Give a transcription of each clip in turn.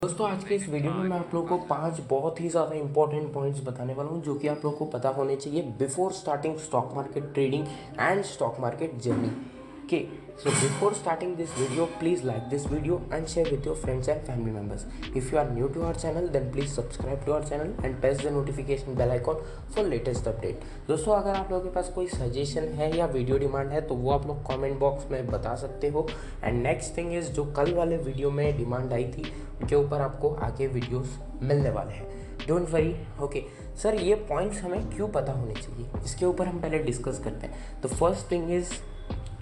दोस्तों आज के इस वीडियो में मैं आप लोगों को 5 बहुत ही ज़्यादा इंपॉर्टेंट पॉइंट्स बताने वाला हूँ जो कि आप लोगों को पता होने चाहिए before starting stock market trading and stock market journey. Okay, so before starting this video, please like this video and share with your friends and family members. If you are new to our channel, then please subscribe to our channel and press the notification bell icon for latest update. दोस्तों अगर आप लोगों के पास कोई suggestion है या video demand है तो वो आप लोग कमेंट बॉक्स में बता सकते हो। एंड नेक्स्ट थिंग इज़ जो कल वाले वीडियो में डिमांड आई थी उनके ऊपर आपको आगे वीडियोस मिलने वाले हैं। Don't worry. ओके सर, ये पॉइंट्स हमें क्यों पता होने चाहिए इसके ऊपर हम पहले डिस्कस करते हैं। तो first thing is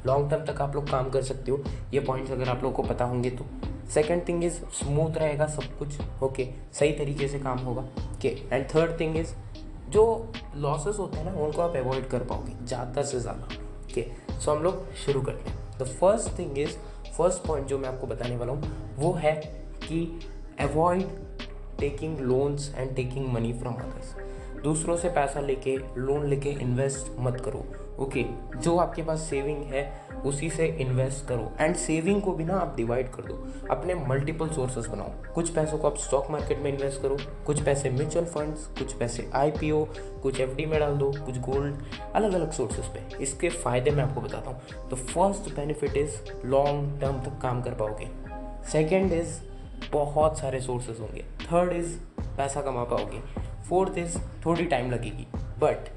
long term तक आप लोग काम कर सकते हो ये पॉइंट्स अगर आप लोग को पता होंगे तो। सेकंड थिंग इज़ स्मूथ रहेगा सब कुछ। ओके, सही तरीके से काम होगा। Okay, and third thing is जो लॉसेस होते हैं ना उनको आप अवॉइड कर पाओगे ज़्यादा से ज़्यादा। ओके, सो हम लोग शुरू करते हैं। The first thing is, first point जो मैं आपको बताने वाला हूँ वो है कि avoid taking loans and taking money from others. दूसरों से पैसा लेके लोन लेके इन्वेस्ट मत करो। ओके, जो आपके पास सेविंग है उसी से इन्वेस्ट करो। एंड सेविंग को भी ना आप डिवाइड कर दो, अपने मल्टीपल सोर्सेस बनाओ। कुछ पैसों को आप स्टॉक मार्केट में इन्वेस्ट करो, कुछ पैसे म्यूचुअल फंड्स, कुछ पैसे आईपीओ, कुछ एफडी में डाल दो, कुछ गोल्ड, अलग अलग सोर्सेस पे। इसके फ़ायदे मैं आपको बताता हूँ। तो first benefit is long term तक काम कर पाओगे। सेकेंड इज़ बहुत सारे सोर्सेज होंगे। थर्ड इज़ पैसा कमा पाओगे। फोर्थ इज़ थोड़ी टाइम लगेगी बट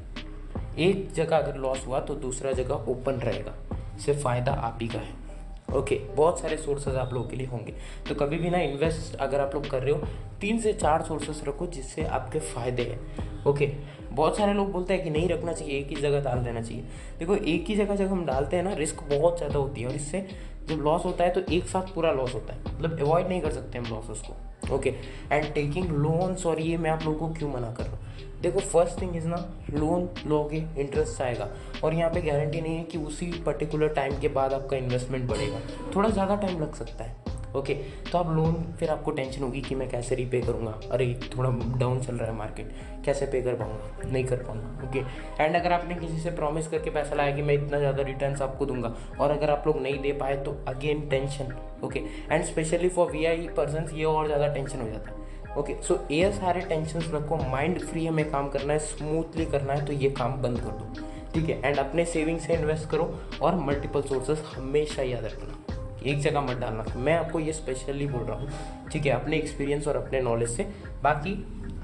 एक जगह अगर लॉस हुआ तो दूसरा जगह ओपन रहेगा, इससे फ़ायदा आप ही का है। ओके, बहुत सारे सोर्सेज आप लोगों के लिए होंगे। तो कभी भी ना इन्वेस्ट अगर आप लोग कर रहे हो 3 से 4 सोर्सेस रखो जिससे आपके फ़ायदे हैं। ओके, बहुत सारे लोग बोलते हैं कि नहीं रखना चाहिए, एक ही जगह डाल देना चाहिए। देखो, एक ही जगह जब हम डालते हैं ना रिस्क बहुत ज़्यादा होती है और इससे जब लॉस होता है तो एक साथ पूरा लॉस होता है, मतलब अवॉइड नहीं कर सकते हम लॉसेस को। ओके, एंड टेकिंग लोन्स, और ये मैं आप लोगों को क्यों मना कर रहा हूँ। देखो, फर्स्ट थिंग इज़ ना, लोन लोगे इंटरेस्ट आएगा और यहाँ पे गारंटी नहीं है कि उसी पर्टिकुलर टाइम के बाद आपका इन्वेस्टमेंट बढ़ेगा, थोड़ा ज़्यादा टाइम लग सकता है। ओके, तो आप लोन, फिर आपको टेंशन होगी कि मैं कैसे रीपे करूँगा, अरे थोड़ा डाउन चल रहा है मार्केट, कैसे पे कर पाऊँगा, नहीं कर पाऊँगा। ओके, एंड अगर आपने किसी से प्रॉमिस करके पैसा लाया कि मैं इतना ज़्यादा रिटर्न्स आपको दूंगा और अगर आप लोग नहीं दे पाए तो again tension. Okay, and specially for VI persons ये और ज़्यादा टेंशन हो जाता है। ओके, सो ये सारे टेंशन रखो, माइंड फ्री हमें काम करना है, स्मूथली करना है, तो ये काम बंद कर दो। ठीक है, एंड अपने सेविंग से इन्वेस्ट करो और मल्टीपल सोर्सेस हमेशा याद रखना, एक जगह मत डालना। मैं आपको ये स्पेशली बोल रहा हूँ, ठीक है, अपने एक्सपीरियंस और अपने नॉलेज से। बाकी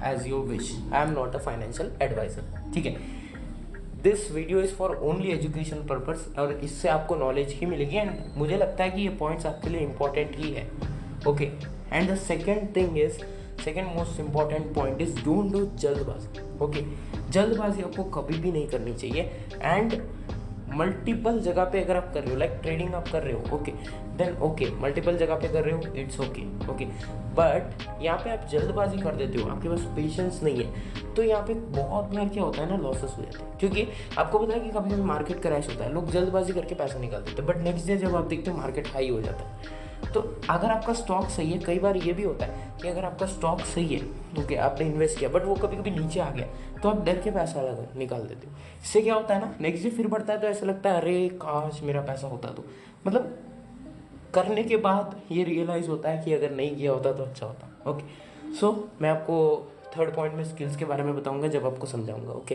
as you wish, I am not a financial adviser. ठीक है, this video is for only education purpose और इससे आपको नॉलेज ही मिलेगी एंड मुझे लगता है कि ये पॉइंट्स आपके लिए इंपॉर्टेंट ही है। Okay, and the second thing is, second most important point is don't do जल्दबाजी। ओके, जल्दबाजी आपको कभी भी नहीं करनी चाहिए। एंड मल्टीपल जगह पे अगर आप कर रहे हो, लाइक ट्रेडिंग आप कर रहे हो, ओके देन ओके, मल्टीपल जगह पे कर रहे हो, इट्स ओके। ओके, बट यहाँ पे आप जल्दबाजी कर देते हो, आपके पास पेशेंस नहीं है, तो यहाँ पे बहुत बार क्या होता है ना, लॉसेस हो जाते हैं। क्योंकि आपको पता है कि कभी कभी मार्केट क्रैश होता है, लोग जल्दबाजी करके पैसा निकाल देते हैं, बट नेक्स्ट डे जब आप देखते हो मार्केट हाई हो जाता है। तो अगर आपका स्टॉक सही है, कई बार ये भी होता है कि अगर आपका स्टॉक सही है, ओके, आपने इन्वेस्ट किया बट वो कभी कभी नीचे आ गया तो आप डर के पैसा निकाल देते हो। इससे क्या होता है ना, नेक्स्ट डे फिर बढ़ता है तो ऐसा लगता है अरे काश मेरा पैसा होता। तो मतलब करने के बाद ये रियलाइज़ होता है कि अगर नहीं किया होता तो अच्छा होता। ओके, सो मैं आपको थर्ड पॉइंट में स्किल्स के बारे में बताऊंगा जब आपको समझाऊंगा। ओके,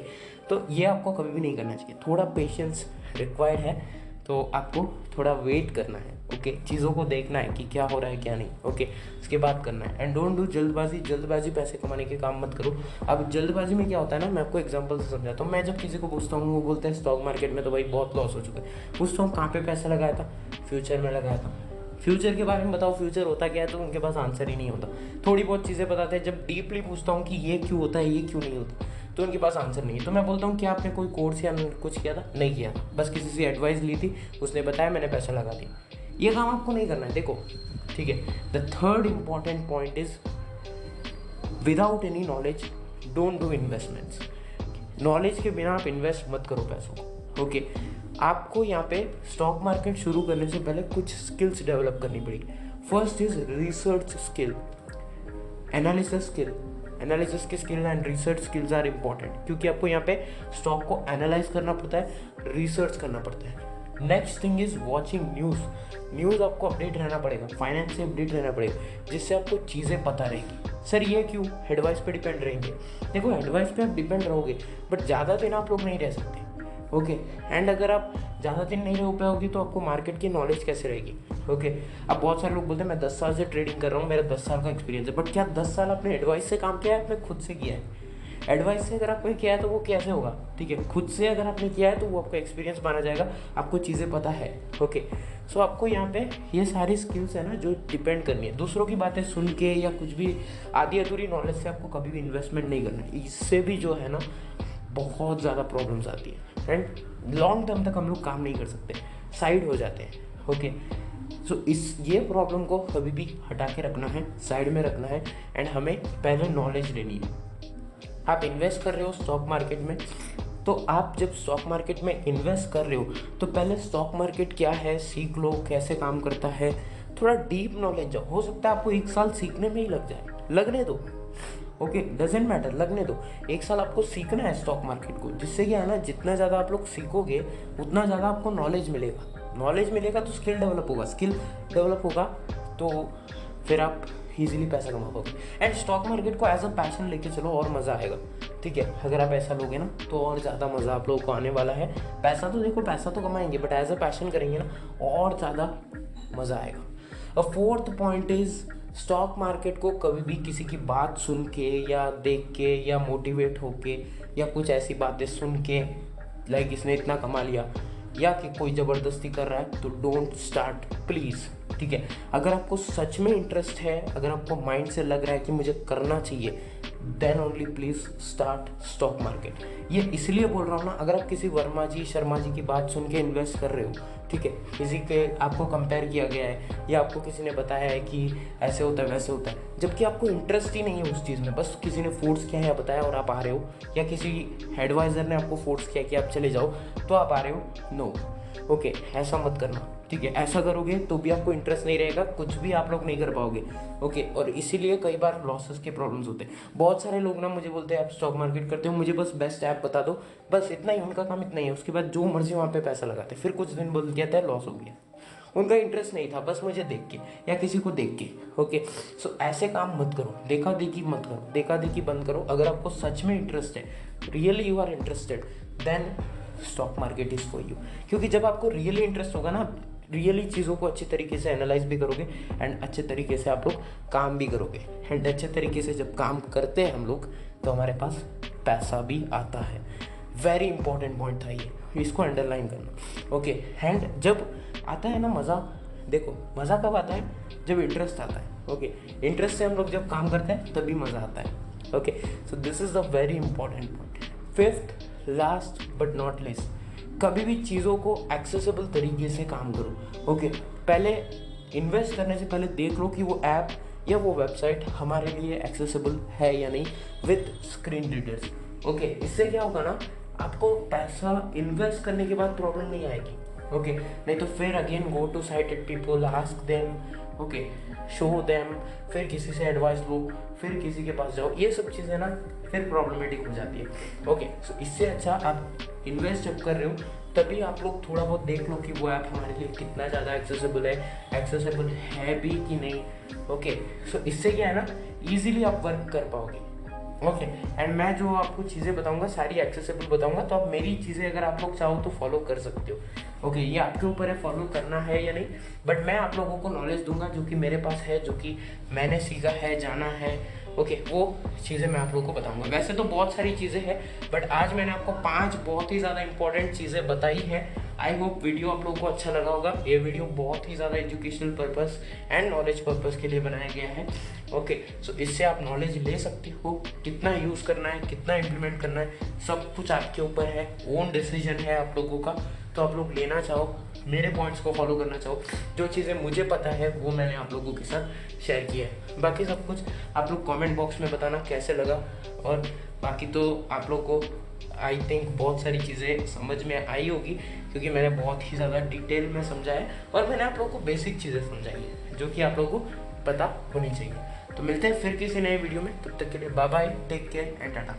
तो ये आपको कभी भी नहीं करना चाहिए, थोड़ा पेशेंस रिक्वायर्ड है, तो आपको थोड़ा वेट करना है। ओके, चीज़ों को देखना है कि क्या हो रहा है क्या नहीं। ओके, उसके बाद करना है। एंड डोंट डू जल्दबाजी। जल्दबाजी पैसे कमाने के काम मत करो। अब जल्दबाजी में क्या होता है ना, मैं आपको एग्जांपल से समझाता हूँ। मैं जब किसी को पूछता हूँ वो बोलते हैं स्टॉक मार्केट में तो भाई बहुत लॉस हो चुका है। पूछता हूँ कहाँ पे पैसा लगाया था, फ्यूचर में लगाया था। फ्यूचर के बारे में बताओ, फ्यूचर होता क्या है, तो उनके पास आंसर ही नहीं होता। थोड़ी बहुत चीज़ें बताते हैं, जब डीपली पूछता हूँ कि ये क्यों होता है, ये क्यों नहीं होता, तो उनके पास आंसर नहीं है। तो मैं बोलता हूँ क्या आपने कोई कोर्स या कुछ किया था? नहीं किया था, बस किसी से एडवाइस ली थी, उसने बताया, मैंने पैसा लगा दिया। ये काम आपको नहीं करना है। देखो, ठीक है, the third important point is without any knowledge don't do investments. Knowledge के बिना आप इन्वेस्ट मत करो पैसों को। ओके, आपको यहाँ पे स्टॉक मार्केट शुरू करने से पहले कुछ स्किल्स डेवलप करनी पड़ेगी। First is research skill, analysis skill. Analysis के skill and research skills are important, क्योंकि आपको यहाँ पे स्टॉक को एनालाइज करना पड़ता है, रिसर्च करना पड़ता है। Next thing is watching news आपको अपडेट रहना पड़ेगा, फाइनेंस से अपडेट रहना पड़ेगा, जिससे आपको चीज़ें पता रहेगी। सर ये क्यों? एडवाइस पे डिपेंड रहेंगे। देखो एडवाइस पे आप डिपेंड रहोगे बट ज़्यादा दिन आप लोग नहीं रह सकते। ओके एंड अगर आप ज़्यादा दिन नहीं रह पाओगे तो आपको मार्केट की नॉलेज कैसे रहेगी? ओके अब बहुत सारे लोग बोलते हैं मैं 10 साल से ट्रेडिंग कर रहा हूँ, मेरा 10 साल का एक्सपीरियंस है, बट क्या 10 साल आपने एडवाइस से काम किया है, आपने खुद से किया है? एडवाइस से अगर आपने किया है तो वो कैसे होगा? ठीक है, खुद से अगर आपने किया है तो वो आपका एक्सपीरियंस माना जाएगा, आपको चीज़ें पता है। ओके सो आपको यहाँ पे ये सारी स्किल्स है ना जो डिपेंड करनी है। दूसरों की बातें सुन के या कुछ भी आधी अधूरी नॉलेज से आपको कभी भी इन्वेस्टमेंट नहीं करना है। इससे भी जो है ना बहुत ज़्यादा प्रॉब्लम्स आती है एंड लॉन्ग टर्म तक हम लोग काम नहीं कर सकते, साइड हो जाते हैं। ओके सो ये प्रॉब्लम को कभी भी हटा के रखना है, साइड में रखना है एंड हमें पहले नॉलेज लेनी है। आप इन्वेस्ट कर रहे हो स्टॉक मार्केट में, तो आप जब स्टॉक मार्केट में इन्वेस्ट कर रहे हो तो पहले स्टॉक मार्केट क्या है सीख लो, कैसे काम करता है, थोड़ा डीप नॉलेज जाओ। हो सकता है आपको 1 साल सीखने में ही लग जाए, लगने दो। ओके डजेंट मैटर, लगने दो। 1 साल आपको सीखना है स्टॉक मार्केट को, जिससे क्या है ना जितना ज़्यादा आप लोग सीखोगे उतना ज़्यादा आपको नॉलेज मिलेगा तो स्किल डेवलप होगा तो फिर आप इजीली पैसा कमा पाओगे। एंड स्टॉक मार्केट को एज अ पैशन लेके चलो और मज़ा आएगा। ठीक है, अगर आप ऐसा लोगे ना तो और ज़्यादा मज़ा आप लोगों को आने वाला है। पैसा तो कमाएंगे बट एज अ पैशन करेंगे ना और ज़्यादा मज़ा आएगा। अ fourth point is stock market को कभी भी किसी की बात सुन के या देख के या मोटिवेट होके या कुछ ऐसी बातें सुन के लाइक इसने इतना कमा लिया या कि कोई ज़बरदस्ती कर रहा है तो डोंट स्टार्ट प्लीज़। ठीक है, अगर आपको सच में इंटरेस्ट है, अगर आपको माइंड से लग रहा है कि मुझे करना चाहिए, then only please start stock market. ये इसलिए बोल रहा हूँ ना, अगर आप किसी वर्मा जी शर्मा जी की बात सुन के इन्वेस्ट कर रहे हो, ठीक है, किसी के आपको कंपेयर किया गया है या आपको किसी ने बताया है कि ऐसे होता है वैसे होता है, जबकि आपको इंटरेस्ट ही नहीं है उस चीज़ में, बस किसी ने फोर्स किया है या बताया और आप आ रहे हो, या किसी एडवाइज़र ने आपको फोर्स किया कि आप चले जाओ तो आप आ रहे हो, नो। ओके ऐसा मत करना। ठीक है, ऐसा करोगे तो भी आपको इंटरेस्ट नहीं रहेगा, कुछ भी आप लोग नहीं कर पाओगे। ओके और इसीलिए कई बार लॉसेस के प्रॉब्लम्स होते हैं। बहुत सारे लोग ना मुझे बोलते हैं आप स्टॉक मार्केट करते हो, मुझे बस बेस्ट ऐप बता दो, बस इतना ही, उनका काम इतना ही है। उसके बाद जो मर्जी वहाँ पे पैसा लगाते हैं, फिर कुछ दिन बोल दिया था लॉस हो गया। उनका इंटरेस्ट नहीं था, बस मुझे देख के या किसी को देख के। ओके सो ऐसे काम मत करो, देखा देखी मत करो, देखा देखी बंद करो। अगर आपको सच में इंटरेस्ट है, really you are interested, then stock market is for you. क्योंकि जब आपको रियली इंटरेस्ट होगा ना, रियली चीज़ों को अच्छे तरीके से एनालाइज भी करोगे एंड अच्छे तरीके से आप लोग काम भी करोगे। एंड अच्छे तरीके से जब काम करते हैं हम लोग तो हमारे पास पैसा भी आता है। वेरी इंपॉर्टेंट पॉइंट था ये, इसको अंडरलाइन करना। ओके एंड जब आता है ना मज़ा, देखो मज़ा कब आता है? जब इंटरेस्ट आता है। ओके इंटरेस्ट से हम लोग जब काम करते हैं तभी मज़ा आता है। Okay so this is the very important point. Fifth last but not least, कभी भी चीज़ों को एक्सेसिबल तरीके से काम करो। ओके पहले इन्वेस्ट करने से पहले देख लो कि वो ऐप या वो वेबसाइट हमारे लिए एक्सेसिबल है या नहीं, विद स्क्रीन रीडर्स। ओके इससे क्या होगा ना, आपको पैसा इन्वेस्ट करने के बाद प्रॉब्लम नहीं आएगी। ओके नहीं तो फिर again go to cited people, ask them, okay show them, फिर किसी से एडवाइस लो, फिर किसी के पास जाओ, ये सब चीज़ें ना फिर प्रॉब्लमेटिक हो जाती है। ओके सो इससे अच्छा आप इन्वेस्ट जब कर रहे हो तभी आप लोग थोड़ा बहुत देख लो कि वो ऐप हमारे लिए कितना ज़्यादा एक्सेसिबल है भी कि नहीं। ओके सो इससे क्या है ना, ईजिली आप वर्क कर पाओगे। ओके एंड मैं जो आपको चीज़ें बताऊंगा सारी एक्सेसिबल बताऊंगा, तो आप मेरी चीज़ें अगर आप लोग चाहो तो फॉलो कर सकते हो। ओके ये आपके ऊपर है फॉलो करना है या नहीं, बट मैं आप लोगों को नॉलेज दूंगा जो कि मेरे पास है, जो कि मैंने सीखा है, जाना है। ओके वो चीज़ें मैं आप लोगों को बताऊंगा। वैसे तो बहुत सारी चीज़ें हैं बट आज मैंने आपको 5 बहुत ही ज़्यादा इंपॉर्टेंट चीज़ें बताई हैं। आई होप वीडियो आप लोगों को अच्छा लगा होगा। ये वीडियो बहुत ही ज़्यादा educational purpose and knowledge purpose के लिए बनाया गया है। ओके सो इससे आप नॉलेज ले सकते हो, कितना यूज़ करना है, कितना इम्प्लीमेंट करना है, सब कुछ आपके ऊपर है, ओन डिसीजन है आप लोगों का। तो आप लोग लेना चाहो, मेरे पॉइंट्स को फॉलो करना चाहो, जो चीज़ें मुझे पता है वो मैंने आप लोगों के साथ शेयर किया है। बाकी सब कुछ आप लोग कमेंट बॉक्स में बताना कैसे लगा, और बाकी तो आप लोग को आई थिंक बहुत सारी चीज़ें समझ में आई होगी, क्योंकि मैंने बहुत ही ज़्यादा डिटेल में समझा है और मैंने आप लोगों को बेसिक चीज़ें समझाई है जो कि आप लोगों को पता होनी चाहिए। तो मिलते हैं फिर किसी नए वीडियो में, तब तक के लिए bye bye, take care and Tata.